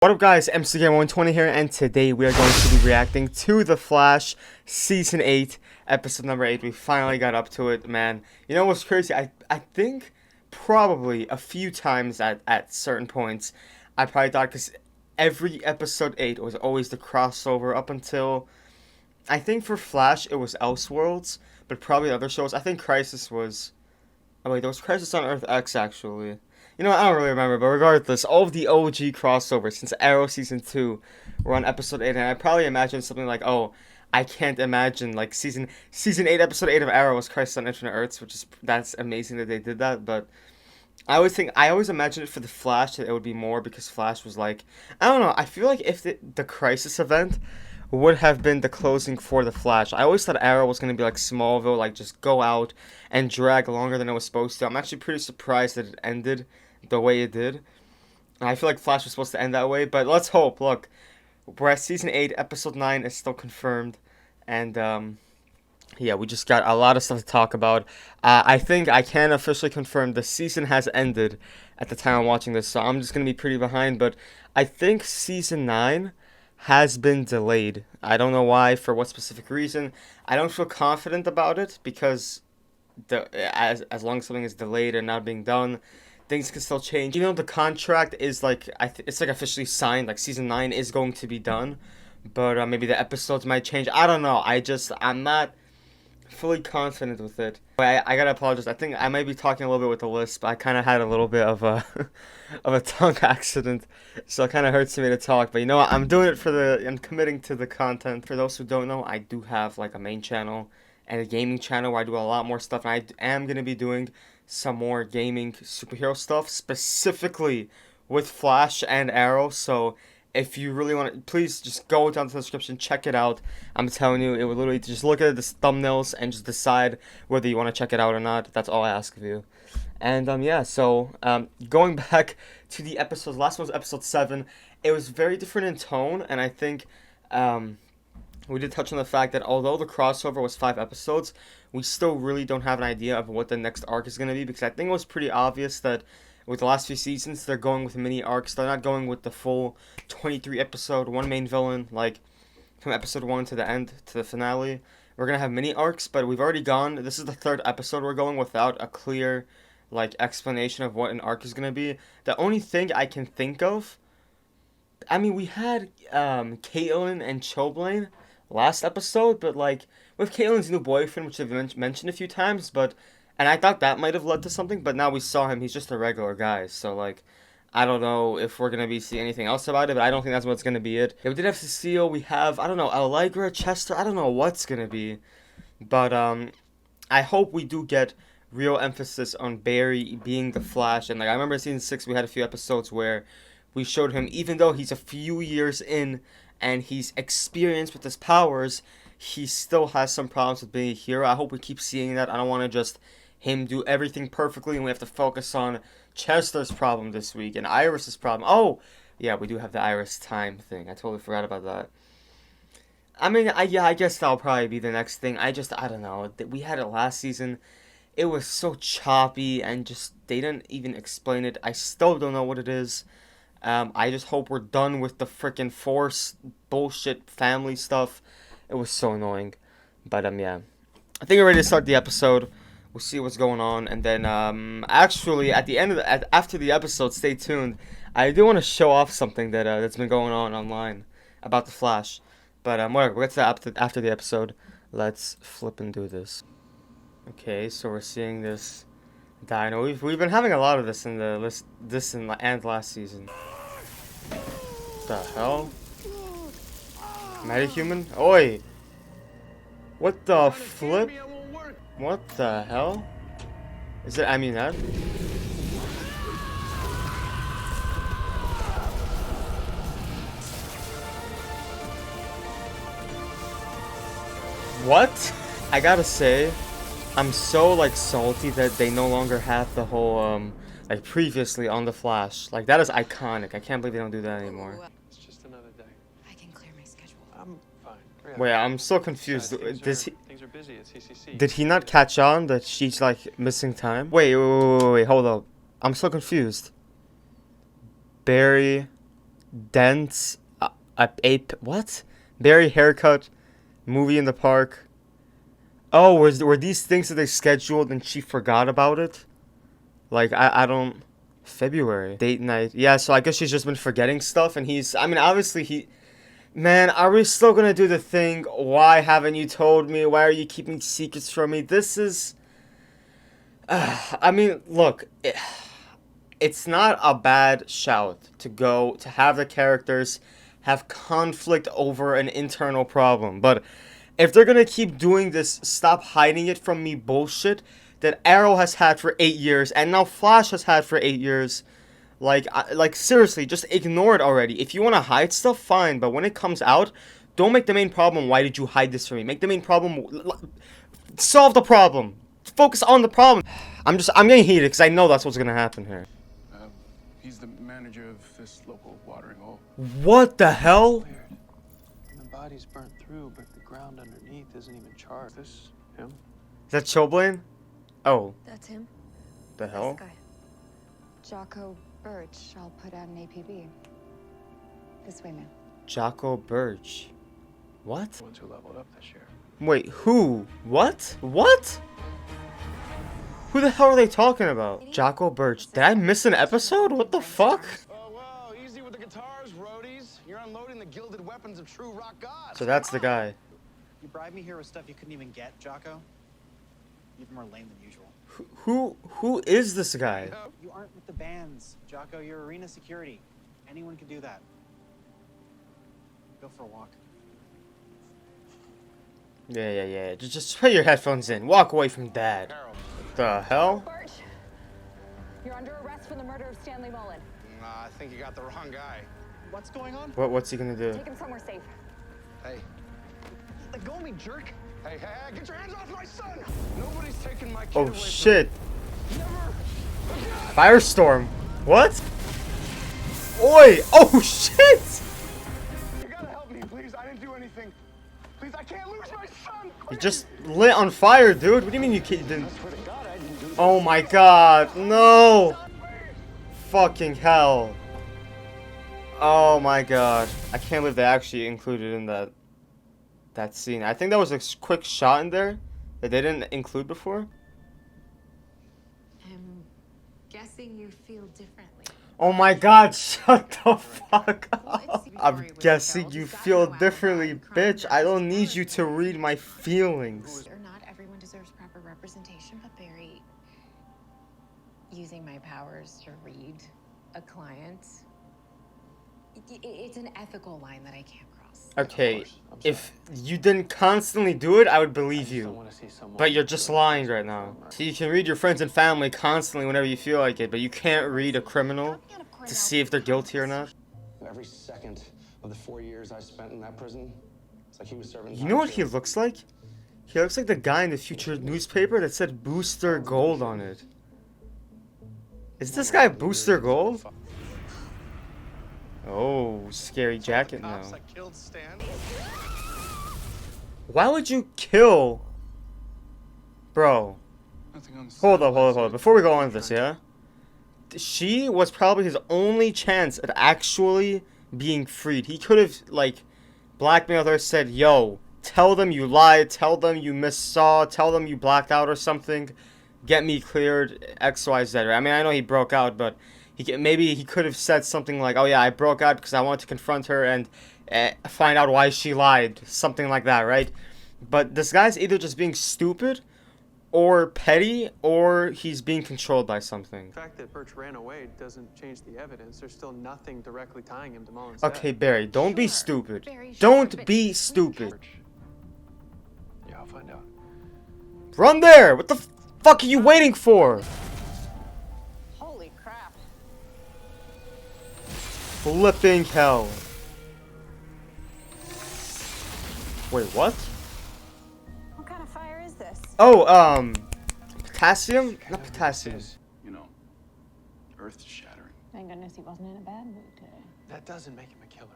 What up guys, MCGamer120 here, and today we are going to be reacting to The Flash Season 8, Episode number 8. We finally got up to it, man. You know what's crazy? I think probably a few times at certain points, I probably thought, because every Episode 8 was always the crossover up until, I think for Flash it was Elseworlds, but probably other shows. I think Crisis was, oh wait, there was Crisis on Earth X actually. You know, I don't really remember, but regardless, all of the OG crossovers since Arrow Season 2 were on Episode 8, and I probably imagined something like, oh, I can't imagine, like, Season 8, Episode 8 of Arrow was Crisis on Infinite Earths, that's amazing that they did that, but I always imagined it for the Flash that it would be more, because Flash was like, I don't know, I feel like if the Crisis event would have been the closing for the Flash. I always thought Arrow was going to be like Smallville, like just go out and drag longer than it was supposed to. I'm actually pretty surprised that it ended the way it did. I feel like Flash was supposed to end that way, but let's hope. Look, we're at Season 8, Episode 9 is still confirmed, and yeah, we just got a lot of stuff to talk about. I think I can officially confirm the season has ended at the time I'm watching this, so I'm just going to be pretty behind, but I think Season 9 has been delayed. I don't know why, for what specific reason. I don't feel confident about it, because as long as something is delayed and not being done, things can still change. You know, the contract is like, it's like officially signed, like Season 9 is going to be done, but maybe the episodes might change. I don't know. I'm not fully confident with it. I gotta apologize. I think I might be talking a little bit with the lisp. I kind of had a little bit of a of a tongue accident, so it kind of hurts me to talk. But you know what? I'm doing it I'm committing to the content. For those who don't know, I do have like a main channel and a gaming channel where I do a lot more stuff, and I am gonna be doing some more gaming superhero stuff, specifically with Flash and Arrow. So if you really want to, please just go down to the description, check it out. I'm telling you, it would literally just look at the thumbnails and just decide whether you want to check it out or not. That's all I ask of you. And yeah, so going back to the episodes, last one was episode 7. It was very different in tone, and I think we did touch on the fact that although the crossover was 5 episodes, we still really don't have an idea of what the next arc is going to be, because I think it was pretty obvious that with the last few seasons, they're going with mini arcs. They're not going with the full 23 episode, one main villain, like from episode 1 to the end, to the finale. We're going to have mini arcs, but we've already gone, this is the 3rd episode we're going without a clear, like, explanation of what an arc is going to be. The only thing I can think of, I mean, we had Caitlyn and Choblain last episode, but like with Caitlin's new boyfriend, which they've mentioned a few times, and I thought that might have led to something, but now we saw him, he's just a regular guy, so like, I don't know if we're going to be seeing anything else about it, but I don't think that's what's going to be it. Yeah, we did have Cecile, we have, I don't know, Allegra, Chester, I don't know what's going to be, but I hope we do get real emphasis on Barry being the Flash, and like, I remember in Season 6 we had a few episodes where we showed him, even though he's a few years in, and he's experienced with his powers, he still has some problems with being a hero. I hope we keep seeing that. I don't want to just him do everything perfectly, and we have to focus on Chester's problem this week and Iris's problem. Oh, yeah, we do have the Iris time thing. I totally forgot about that. I mean, yeah, I guess that'll probably be the next thing. I don't know. We had it last season. It was so choppy, and just, they didn't even explain it. I still don't know what it is. I just hope we're done with the frickin' Force bullshit family stuff. It was so annoying. But, yeah. I think we're ready to start the episode. We'll see what's going on. And then, actually, at the end of after the episode, stay tuned. I do want to show off something that's been going on online about the Flash. But, whatever. We'll get to that after the episode. Let's flip and do this. Okay, so we're seeing this Dino. We've been having a lot of this in and last season. What the hell? Metahuman? Oi! What the flip? What the hell? Is it Amunet? What? I gotta say, I'm so, like, salty that they no longer have the whole, like, previously on the Flash. Like, that is iconic. I can't believe they don't do that anymore. It's just another day. I can clear my schedule. I'm fine. Wait, I'm so confused. Things are busy at CCC. Did he not catch on that she's, like, missing time? Wait, hold up. I'm so confused. Barry, Dents, what? Barry haircut, movie in the park. Oh, were these things that they scheduled and she forgot about it? Like, I don't... February. Date night. Yeah, so I guess she's just been forgetting stuff, and he's... I mean, obviously, he... Man, are we still gonna do the thing? Why haven't you told me? Why are you keeping secrets from me? This is... I mean, look... It's not a bad shout to have the characters have conflict over an internal problem, but if they're gonna keep doing this stop hiding it from me bullshit that Arrow has had for 8 years and now Flash has had for 8 years, like seriously, just ignore it already. If you want to hide stuff, fine, but when it comes out, don't make the main problem, why did you hide this from me? Make the main problem, solve the problem. Focus on the problem. I'm getting heated because I know that's what's gonna happen here. He's the manager of this local watering hole. What the hell? Weird. The body's burnt through, but the ground underneath isn't even charred. This him? Is that Chilblain? Oh. That's him. The hell? This guy. Jocko Birch. I'll put out an APB. This way, man. Jocko Birch. What? The ones who leveled up this year. Wait, who? What? What? Who the hell are they talking about? Jocko Birch. Did I miss an episode? What the fuck? Oh, well, easy with the guitars, roadies. You're unloading the gilded weapons of true rock gods. So that's the guy. You bribed me here with stuff you couldn't even get, Jocko? Even more lame than usual. Who is this guy? You aren't with the bands, Jocko. You're arena security. Anyone can do that. Go for a walk. Yeah. Just put your headphones in. Walk away from Dad. The hell? Birch, you're under arrest for the murder of Stanley Mullen. I think you got the wrong guy. What's going on? What's he gonna do? Take him somewhere safe. Hey, Let go of me, jerk. hey, get your hands off my son! Nobody's taking my kid Oh away shit. from me. Never. Firestorm. What? Oi! Oh shit! You gotta help me, please. I didn't do anything. Please, I can't lose my son. You just lit on fire, dude. What do you mean you didn't? I swear to God, I didn't do this. Oh my god, no! Fucking hell. Oh my god. I can't believe they actually included in that scene. I think that was a quick shot in there that they didn't include before. I'm guessing you feel differently. Oh my god, shut the fuck up. I'm guessing you feel differently, bitch. I don't need you to read my feelings. Or not everyone deserves proper representation, but Barry, using my powers to read a client, it's an ethical line that I can't cross. Okay, I'm if you didn't constantly do it, I would I believe just don't you. want to see someone But you're just lying right now. So you can read your friends and family constantly whenever you feel like it, but you can't read a criminal to see if they're guilty or not. Every second of the 4 years I spent in that prison, it's like he was serving. You know what he looks like? He looks like the guy in the future newspaper that said Booster Gold on it. Is this guy Booster Gold? Oh, scary jacket now. I killed Stan. Why would you kill... Bro. Nothing on the Hold up. Before we go on with this, yeah? She was probably his only chance at actually being freed. He could have, like, blackmailed her, said, yo, tell them you lied, tell them you missaw, tell them you blacked out or something, get me cleared, X, Y, Z. I mean, I know he broke out, but maybe he could have said something like, oh yeah, I broke out because I wanted to confront her and find out why she lied, something like that, right? But this guy's either just being stupid or petty, or he's being controlled by something. The fact that Birch ran away doesn't change the evidence. There's still nothing directly tying him to Mullen's Okay, death. Barry, don't be Sure, stupid. very sure, Don't but be we stupid. Birch. Yeah, I'll find out. Run there! What the fuck are you waiting for? Holy crap. Flipping hell. Wait, what? What kind of fire is this? Oh, potassium? Not potassium. You know, earth shattering. Thank goodness he wasn't in a bad mood today. That doesn't make him a killer.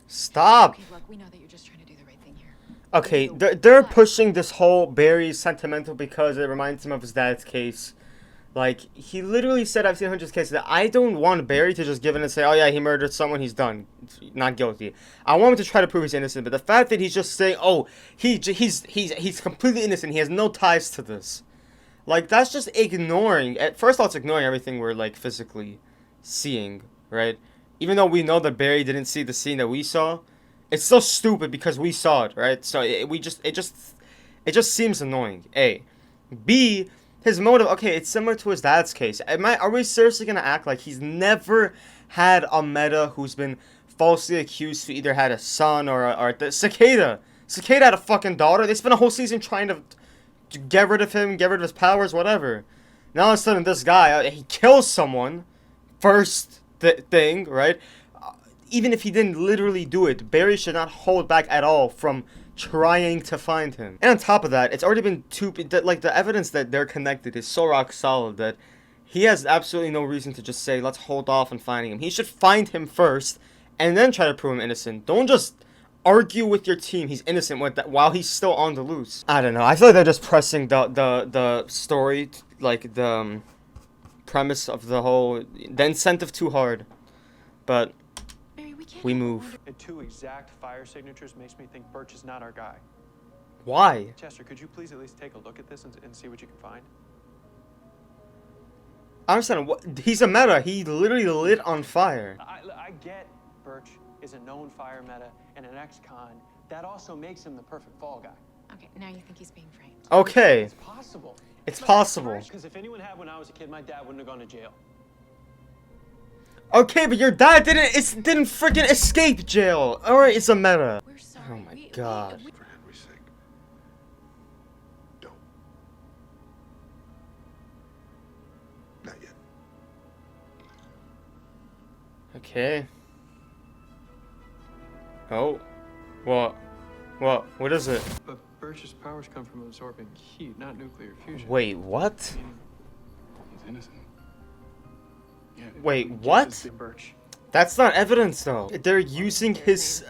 Stop! Okay, look, we know that you're just trying to do the right thing here. Okay, they're pushing this whole Barry's sentimental because it reminds him of his dad's case. Like, he literally said, I've seen hundreds of cases. I don't want Barry to just give in and say, oh yeah, he murdered someone, he's done. Not guilty. I want him to try to prove he's innocent, but the fact that he's just saying, oh, he's completely innocent, he has no ties to this. Like, that's just ignoring, at first all, it's ignoring everything we're, like, physically seeing, right? Even though we know that Barry didn't see the scene that we saw, it's so stupid because we saw it, right? So it just seems annoying, A. B, his motive, okay, it's similar to his dad's case. Are we seriously gonna act like he's never had a meta who's been falsely accused to either had a son or Cicada? Cicada had a fucking daughter. They spent a whole season trying to get rid of him, get rid of his powers, whatever. Now all of a sudden this guy, he kills someone, first thing, right? Even if he didn't literally do it, Barry should not hold back at all from trying to find him. And on top of that, it's already been like, the evidence that they're connected is so rock solid that he has absolutely no reason to just say, let's hold off on finding him. He should find him first and then try to prove him innocent. Don't just argue with your team he's innocent with that while he's still on the loose. I don't know. I feel like they're just pressing the story, like the premise of the whole, the incentive too hard. But we move. And 2 exact fire signatures makes me think Birch is not our guy. Why? Chester, could you please at least take a look at this and see what you can find? I understand. He's a meta. He literally lit on fire. I get Birch is a known fire meta and an ex-con. That also makes him the perfect fall guy. Okay, now you think he's being framed. Okay. It's possible. It's possible. Because if anyone had when I was a kid, my dad wouldn't have gone to jail. Okay, but your dad didn't freaking escape jail. Alright, it's a meta. We're sorry. Oh my god. For Henry's sake. Don't. Not yet. Okay. Oh. What? What is it? But Birch's powers come from absorbing heat, not nuclear fusion. Wait, what? He's innocent. Yeah, Wait, what? Birch. That's not evidence though. They're using his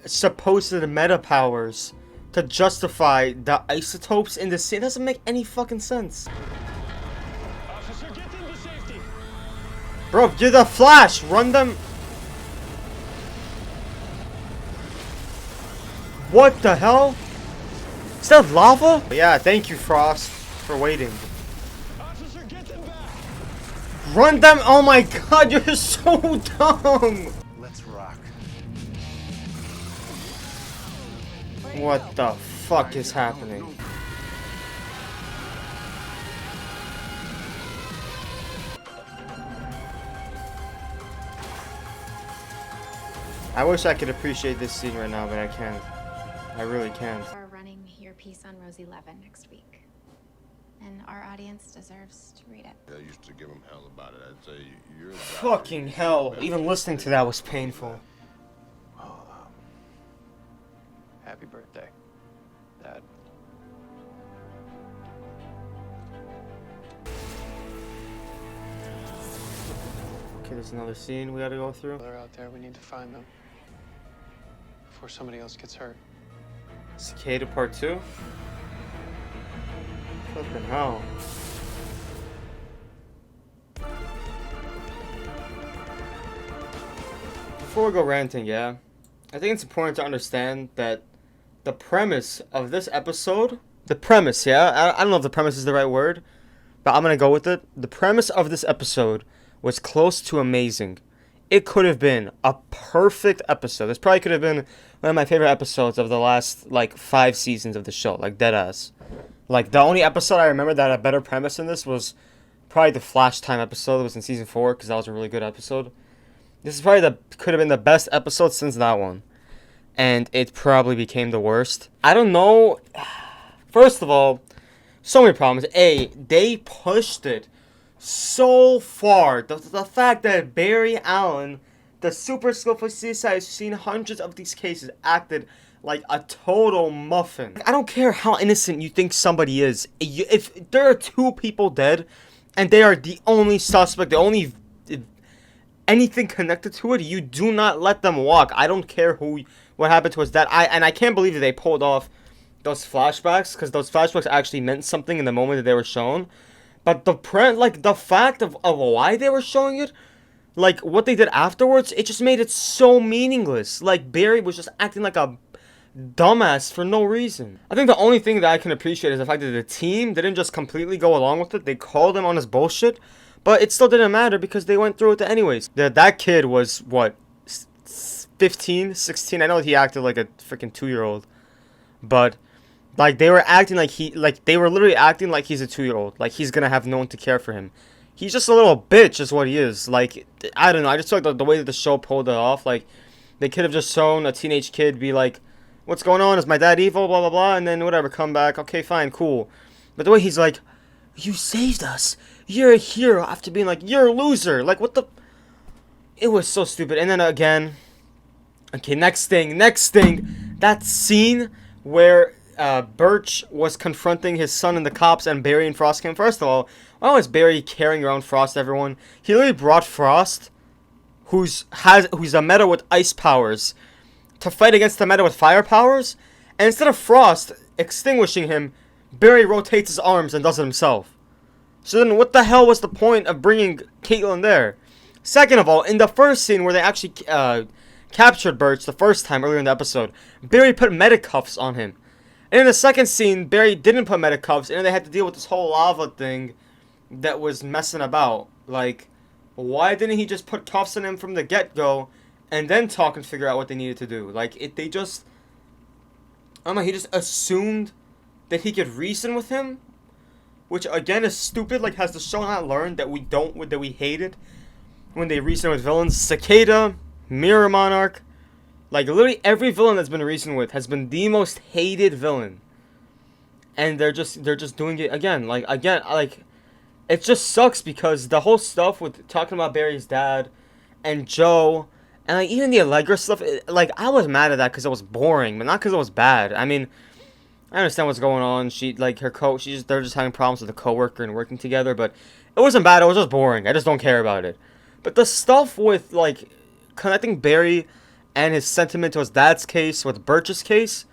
supposed meta powers to justify the isotopes in the scene. It doesn't make any fucking sense. Officer, get them to safety. Bro, you're the Flash. Run them. What the hell? Is that lava? Yeah, thank you, Frost, for waiting. Officer, get them back. Run them! Oh my god, you're so dumb! Let's rock. What the fuck is happening? I wish I could appreciate this scene right now, but I can't. I really can't. Are running your piece on Rose 11 next week. And our audience deserves to read it. I used to give him hell about it. I'd say, you're the guy. Fucking hell. Even listening to that was painful. Well, happy birthday, Dad. Okay, there's another scene we gotta go through. They're out there. We need to find them before somebody else gets hurt. Cicada Part 2? Flippin' hell. Before we go ranting, yeah, I think it's important to understand that the premise of this episode, I don't know if the premise is the right word, but I'm gonna go with it. The premise of this episode was close to amazing. It could have been a perfect episode. This probably could have been one of my favorite episodes of the last, like, 5 seasons of the show, like, deadass. Like, the only episode I remember that had a better premise in this was probably the Flash Time episode. It was in season 4, because that was a really good episode. This is probably could have been the best episode since that one. And it probably became the worst. I don't know. First of all, so many problems. A, they pushed it so far. The fact that Barry Allen, the super skillful CSI, who's seen hundreds of these cases, acted like a total muffin. I don't care how innocent you think somebody is. If there are 2 people dead, and they are the only suspect, the only anything connected to it, you do not let them walk. I don't care what happened to his dad. I can't believe that they pulled off those flashbacks, because those flashbacks actually meant something in the moment that they were shown. But the fact of why they were showing it, like what they did afterwards, it just made it so meaningless. Like Barry was just acting like a dumbass for no reason. I think the only thing that I can appreciate is the fact that the team didn't just completely go along with it. They called him on his bullshit, but it still didn't matter because they went through with it anyways. That kid was, what, 15, 16? I know he acted like a freaking 2-year-old, but like they were acting like they were literally acting like he's a 2-year-old. Like he's gonna have no one to care for him. He's just a little bitch is what he is. Like, I don't know. I just feel like the way that the show pulled it off, like, they could have just shown a teenage kid be like, what's going on? Is my dad evil? Blah, blah, blah. And then whatever, come back. Okay, fine, cool. But the way he's like, you saved us. You're a hero. After being like, you're a loser. Like, what the... It was so stupid. And then again... Okay, next thing. That scene where Birch was confronting his son and the cops and Barry and Frost came. First of all, why was Barry carrying around Frost, everyone? He literally brought Frost, who's a meta with ice powers, to fight against the meta with fire powers. And instead of Frost extinguishing him, Barry rotates his arms and does it himself. So then what the hell was the point of bringing Caitlyn there? Second of all, in the first scene where they actually captured Birch the first time earlier in the episode, Barry put medicuffs on him. And in the second scene, Barry didn't put medicuffs, and then they had to deal with this whole lava thing that was messing about. Like, why didn't he just put cuffs on him from the get-go and then talk and figure out what they needed to do? Like, they just... I don't know, he just assumed that he could reason with him, which again is stupid. Like, has the show not learned that we hate it when they reason with villains? Cicada, Mirror Monarch, like literally every villain that's been reasoned with has been the most hated villain, and they're just doing it again. Like it just sucks because the whole stuff with talking about Barry's dad and Joe and like even the Allegra stuff, like I was mad at that because it was boring, but not because it was bad. I mean, I understand what's going on. She like her they're just having problems with a coworker and working together, but it wasn't bad. It was just boring. I just don't care about it. But the stuff with like connecting Barry and his sentiment to his dad's case with Birch's case,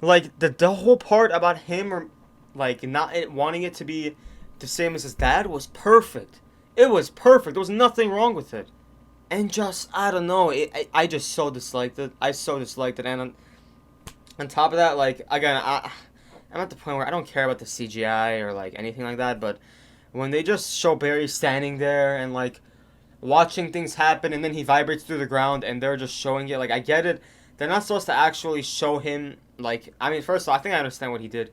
like the whole part about him or like not wanting it to be the same as his dad was perfect. It was perfect. There was nothing wrong with it. And just I don't know. I just so disliked it. I so disliked it. And on top of that, like again, I'm at the point where I don't care about the CGI or like anything like that. But when they just show Barry standing there and like watching things happen, and then he vibrates through the ground, and they're just showing it. Like, I get it. They're not supposed to actually show him, like... I mean, first of all, I think I understand what he did.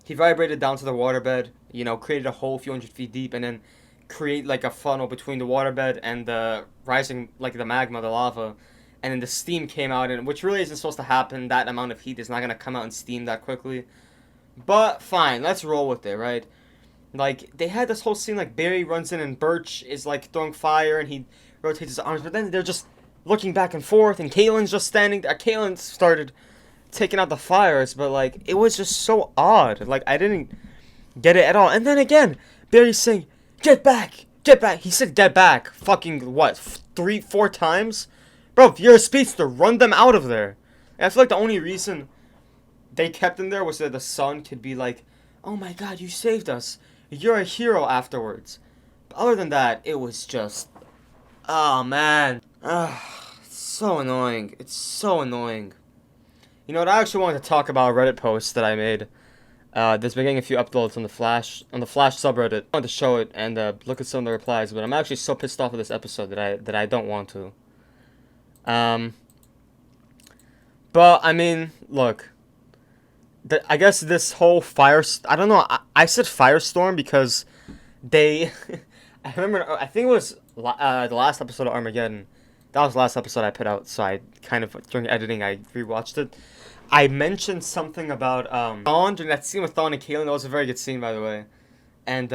He vibrated down to the waterbed, you know, created a hole a few hundred feet deep, and then create, like, a funnel between the waterbed and the rising, like, the magma, the lava. And then the steam came out, and which really isn't supposed to happen. That amount of heat is not going to come out in steam that quickly. But, fine. Let's roll with it, right? Like, they had this whole scene, like, Barry runs in and Birch is, like, throwing fire and he rotates his arms. But then they're just looking back and forth and Caitlyn's just standing there. Caitlyn started taking out the fires, but, like, it was just so odd. Like, I didn't get it at all. And then again, Barry's saying, get back, get back. He said get back fucking, what, 3-4 times? Bro, if you're a speedster, run them out of there. And I feel like the only reason they kept him there was so that the son could be like, oh my god, you saved us. You're a hero afterwards. But other than that, it was just... Oh, man. It's so annoying. It's so annoying. You know what? I actually wanted to talk about a Reddit post that I made. There's been getting a few uploads on the Flash subreddit. I wanted to show it and look at some of the replies, but I'm actually so pissed off of this episode that I don't want to. But, I mean, look... I guess this whole I don't know, I said firestorm because they, I remember, I think it was the last episode of Armageddon. That was the last episode I put out, so I kind of, during editing, I rewatched it. I mentioned something about, Thawne, during that scene with Thawne and Caitlyn. That was a very good scene, by the way. And,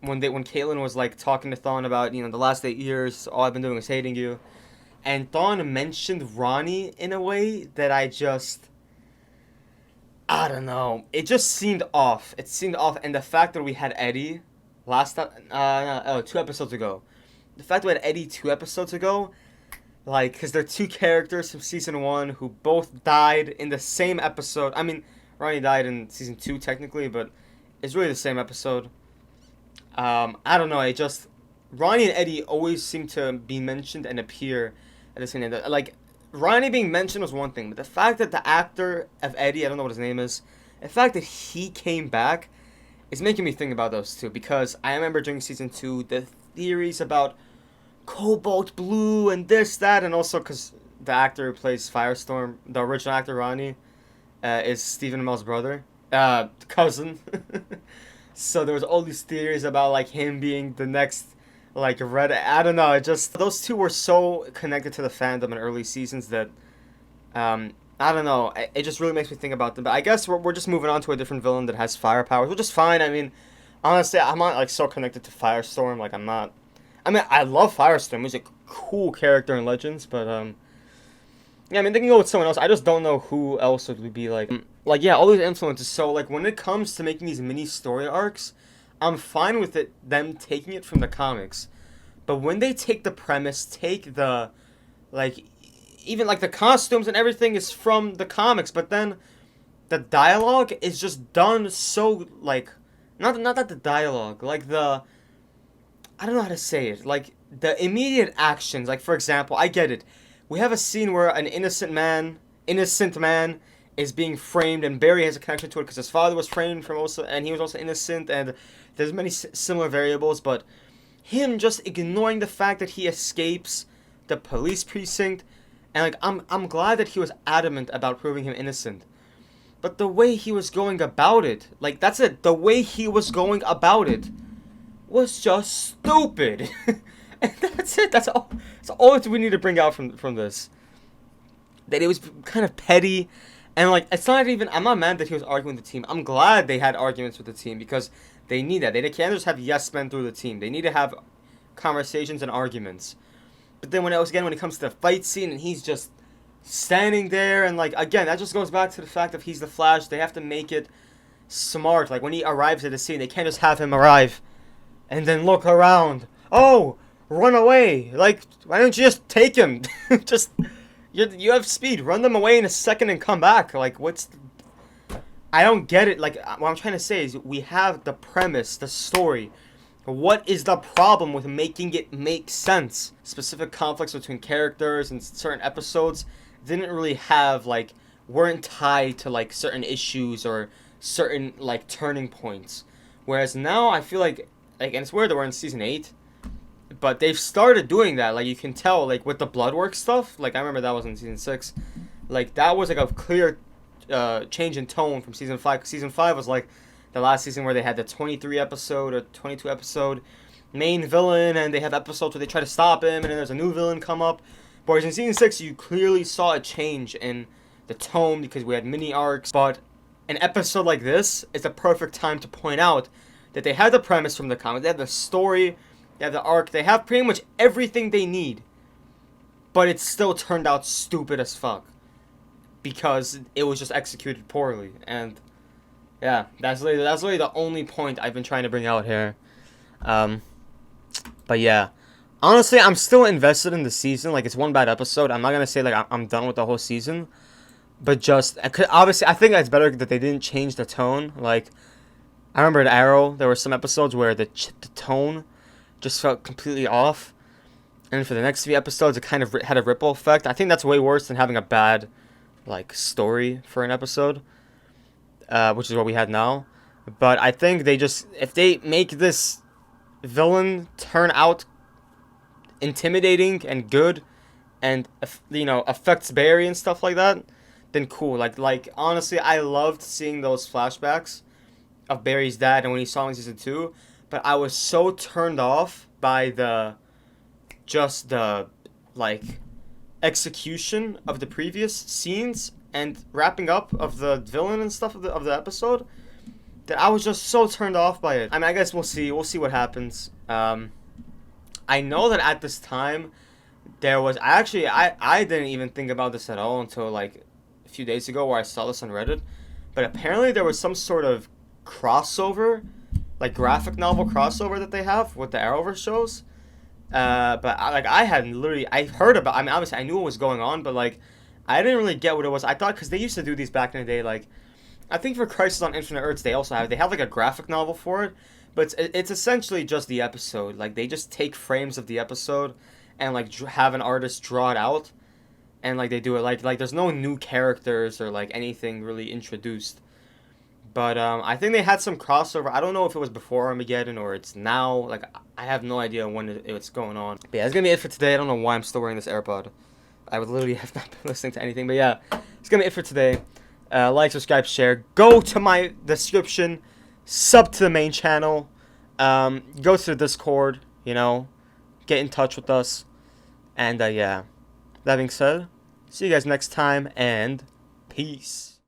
when Caitlyn was, like, talking to Thawne about, you know, the last 8 years, all I've been doing is hating you. And Thawne mentioned Ronnie in a way that I don't know. It just seemed off. It seemed off, and the fact that we had Eddie 2 episodes ago. The fact that we had Eddie 2 episodes ago, like, because they're 2 characters from season 1 who both died in the same episode. I mean, Ronnie died in season 2 technically, but it's really the same episode. I don't know. It just Ronnie and Eddie always seem to be mentioned and appear at the same time. Like Ronnie being mentioned was one thing, but the fact that the actor of Eddie, I don't know what his name is, the fact that he came back is making me think about those two, because I remember during season 2 the theories about Cobalt Blue and this, that, and also because the actor who plays Firestorm, the original actor Ronnie, is Stephen Amell's brother, cousin. So there was all these theories about like him being the next like Red. I don't know. It just those two were so connected to the fandom in early seasons that I don't know. It just really makes me think about them. But I guess we're just moving on to a different villain that has fire powers, which is fine. I mean, honestly, I'm not like so connected to Firestorm. Like I'm not. I mean, I love Firestorm. He's a cool character in Legends, but yeah, I mean, they can go with someone else. I just don't know who else would be like. Like, yeah, all these influences. So, like, when it comes to making these mini story arcs, I'm fine with it, them taking it from the comics. But when they take the premise, take the, like, even, like, the costumes and everything is from the comics, but then the dialogue is just done so, like, not that the dialogue, like, I don't know how to say it. Like, the immediate actions, like, for example, I get it. We have a scene where an innocent man is being framed, and Barry has a connection to it because his father was framed from also, and he was also innocent, and there's many similar variables, but him just ignoring the fact that he escapes the police precinct, and like I'm glad that he was adamant about proving him innocent. But the way he was going about it, like that's it, the way he was going about it was just stupid. And that's it. That's all we need to bring out from this. That it was kind of petty. And, like, it's not even... I'm not mad that he was arguing with the team. I'm glad they had arguments with the team because they need that. They can't just have yes men through the team. They need to have conversations and arguments. But then when it comes to the fight scene and he's just standing there and, like, again, that just goes back to the fact that he's the Flash. They have to make it smart. Like, when he arrives at the scene, they can't just have him arrive and then look around. Oh, run away. Like, why don't you just take him? Just... You have speed. Run them away in a second and come back. Like, I don't get it. Like, what I'm trying to say is we have the premise, the story. What is the problem with making it make sense? Specific conflicts between characters and certain episodes didn't really have, like, weren't tied to, like, certain issues or certain, like, turning points. Whereas now I feel like and it's weird that we're in season 8. But they've started doing that. Like, you can tell, like, with the Bloodwork stuff. Like, I remember that was in season 6. Like, that was, like, a clear change in tone from season 5. 'Cause season 5 was, like, the last season where they had the 23 episode or 22 episode main villain. And they have episodes where they try to stop him. And then there's a new villain come up. Whereas in season 6, you clearly saw a change in the tone because we had mini arcs. But an episode like this is the perfect time to point out that they had the premise from the comic. They had the story. They have the arc. They have pretty much everything they need. But it still turned out stupid as fuck. Because it was just executed poorly. And, yeah, that's literally the only point I've been trying to bring out here. But, yeah. Honestly, I'm still invested in the season. Like, it's one bad episode. I'm not going to say, like, I'm done with the whole season. But just, obviously, I think it's better that they didn't change the tone. Like, I remember in Arrow, there were some episodes where the tone just felt completely off. And for the next few episodes, it kind of had a ripple effect. I think that's way worse than having a bad, like, story for an episode. Which is what we had now. But I think if they make this villain turn out intimidating and good, and, you know, affects Barry and stuff like that, then cool. Like honestly, I loved seeing those flashbacks of Barry's dad and when he saw him in season 2. But I was so turned off by the like execution of the previous scenes and wrapping up of the villain and stuff of the episode that I was just so turned off by it. I mean, I guess we'll see what happens. I know that at this time there was I didn't even think about this at all until like a few days ago where I saw this on Reddit. But apparently there was some sort of crossover, like graphic novel crossover that they have with the Arrowverse shows. But I hadn't literally, I heard about, I mean, obviously I knew what was going on, but like, I didn't really get what it was. I thought, because they used to do these back in the day, like, I think for Crisis on Infinite Earths, they have like a graphic novel for it, But it's essentially just the episode. Like, they just take frames of the episode and, like, have an artist draw it out. And, like, they do it. Like there's no new characters or, like, anything really introduced. But I think they had some crossover. I don't know if it was before Armageddon or it's now. Like, I have no idea when it's going on. But yeah, that's going to be it for today. I don't know why I'm still wearing this AirPod. I would literally have not been listening to anything. But yeah, it's going to be it for today. Like, subscribe, share. Go to my description. Sub to the main channel. Go to the Discord. You know. Get in touch with us. And yeah. That being said, see you guys next time. And peace.